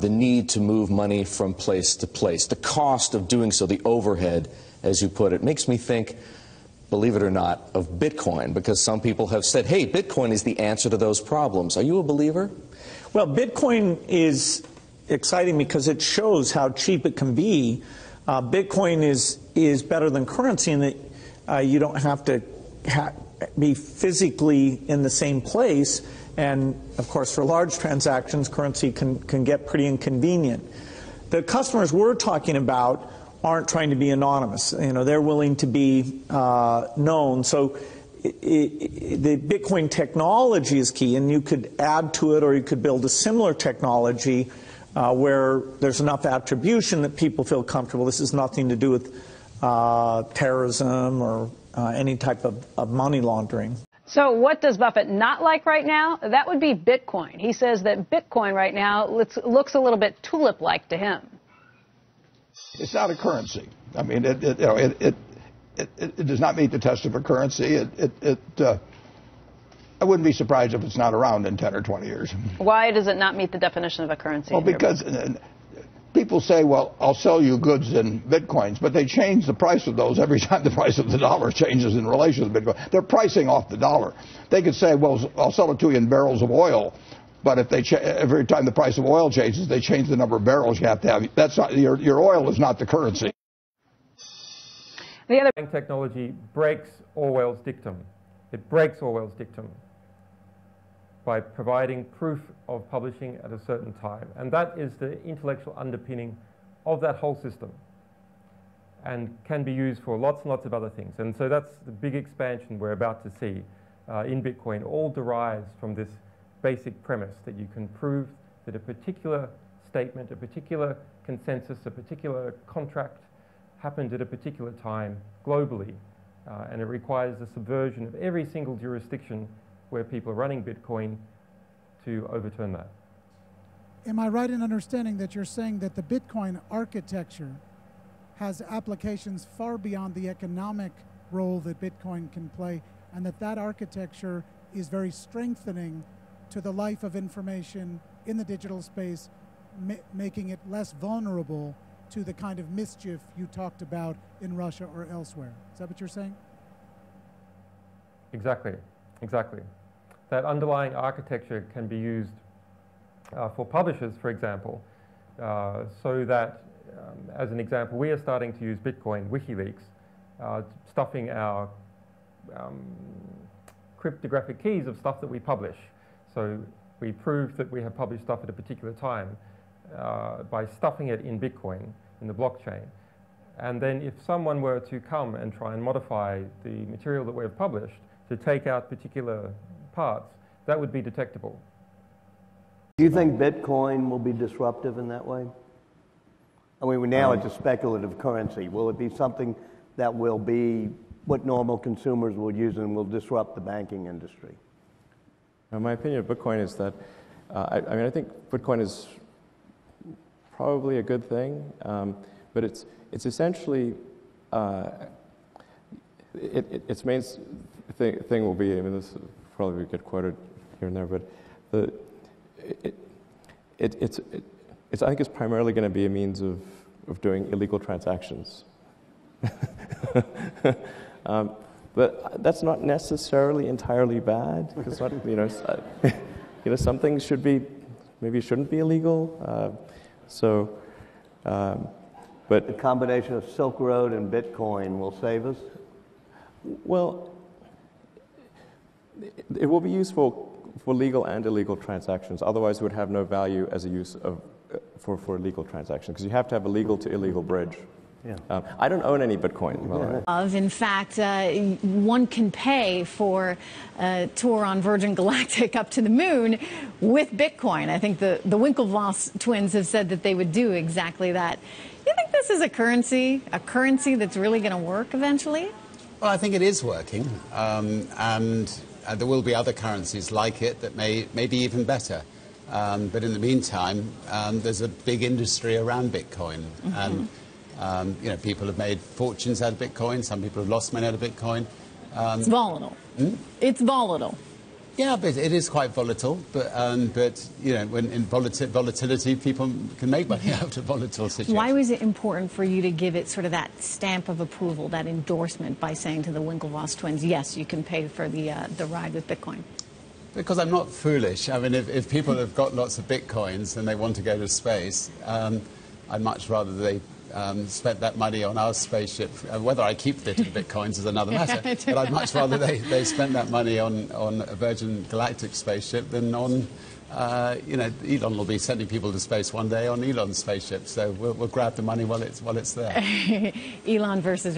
the need to move money from place to place, the cost of doing so, the overhead, as you put it, makes me think, believe it or not, of Bitcoin, because some people have said, hey, Bitcoin is the answer to those problems. Are you a believer? Well, Bitcoin is exciting because it shows how cheap it can be. Bitcoin is better than currency in that you don't have to be physically in the same place. And, of course, for large transactions, currency can get pretty inconvenient. The customers we're talking about aren't trying to be anonymous. You know, they're willing to be known. So the Bitcoin technology is key, and you could add to it, or you could build a similar technology where there's enough attribution that people feel comfortable. This has nothing to do with terrorism or any type of money laundering. So what does Buffett not like right now? That would be Bitcoin. He says that Bitcoin right now looks a little bit tulip-like to him. It's not a currency. I mean, it does not meet the test of a currency. I wouldn't be surprised if it's not around in 10 or 20 years. Why does it not meet the definition of a currency? Well, because people say, well, I'll sell you goods in Bitcoins, but they change the price of those every time the price of the dollar changes in relation to Bitcoin. They're pricing off the dollar. They could say, well, I'll sell it to you in barrels of oil. But if every time the price of oil changes, they change the number of barrels you have to have. That's not, your oil is not the currency. The other technology breaks Orwell's dictum. It breaks Orwell's dictum by providing proof of publishing at a certain time. And that is the intellectual underpinning of that whole system, and can be used for lots and lots of other things. And so that's the big expansion we're about to see in Bitcoin. All derives from this basic premise that you can prove that a particular statement, a particular consensus, a particular contract happened at a particular time globally, and it requires the subversion of every single jurisdiction where people are running Bitcoin to overturn that. Am I right in understanding that you're saying that the Bitcoin architecture has applications far beyond the economic role that Bitcoin can play, and that architecture is very strengthening to the life of information in the digital space, making it less vulnerable to the kind of mischief you talked about in Russia or elsewhere? Is that what you're saying? Exactly, exactly. That underlying architecture can be used for publishers, for example, so that, as an example, we are starting to use Bitcoin WikiLeaks, stuffing our cryptographic keys of stuff that we publish. So we prove that we have published stuff at a particular time by stuffing it in Bitcoin, in the blockchain. And then if someone were to come and try and modify the material that we've published to take out particular parts, that would be detectable. Do you think Bitcoin will be disruptive in that way? I mean, now it's a speculative currency. Will it be something that will be what normal consumers will use and will disrupt the banking industry? My opinion of Bitcoin is that, I think Bitcoin is probably a good thing, but it's essentially, its main thing will be, I mean, this will probably get quoted here and there, but I think it's primarily going to be a means of doing illegal transactions. But that's not necessarily entirely bad. It's not, some things maybe shouldn't be illegal. But the combination of Silk Road and Bitcoin will save us? Well, it will be useful for legal and illegal transactions. Otherwise, it would have no value as a use for legal transactions, because you have to have a legal to illegal bridge. Yeah. I don't own any Bitcoin. In fact, one can pay for a tour on Virgin Galactic up to the moon with Bitcoin. I think the Winklevoss twins have said that they would do exactly that. You think this is a currency that's really going to work eventually? Well, I think it is working, and there will be other currencies like it that may be even better. But in the meantime, there's a big industry around Bitcoin. Mm-hmm. And people have made fortunes out of Bitcoin. Some people have lost money out of Bitcoin. It's volatile. It's volatile. Yeah, but it is quite volatile. But you know, when in volatility, people can make money out of volatile situations. Why was it important for you to give it sort of that stamp of approval, that endorsement, by saying to the Winklevoss twins, yes, you can pay for the ride with Bitcoin? Because I'm not foolish. I mean, if people have got lots of Bitcoins and they want to go to space, I'd much rather they spent that money on our spaceship. Whether I keep it in Bitcoins is another matter. But I'd much rather they spent that money on a Virgin Galactic spaceship than on, you know, Elon will be sending people to space one day on Elon's spaceship. So we'll grab the money while it's there. Elon versus